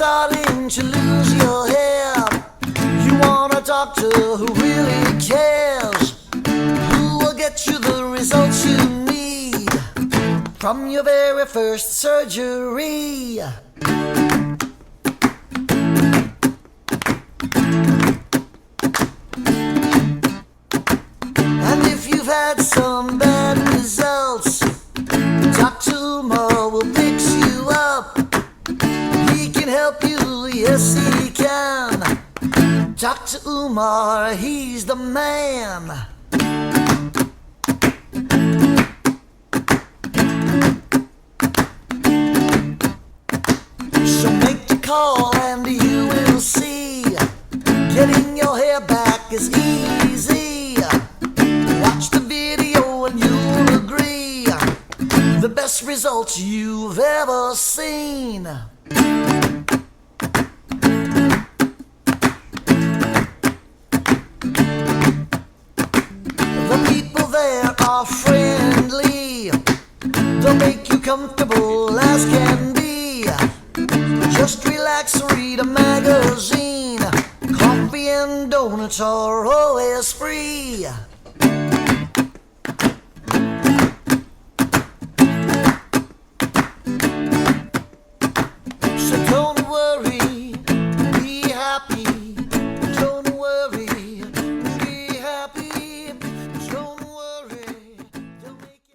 starting to lose your hair, you want a doctor who really cares, who will get you the results you need from your very first surgery. And if you've had some bad results, Dr. Umar will fix you up. He can help you, yes he can. Dr. Umar, he's the man. So make the call and you will see, getting your hair back is easy. Watch the video and you'll agree, the best results you've ever seen. The people there are friendly, they'll make you comfortable as can be. Just relax, read a magazine. Coffee and donuts are always free.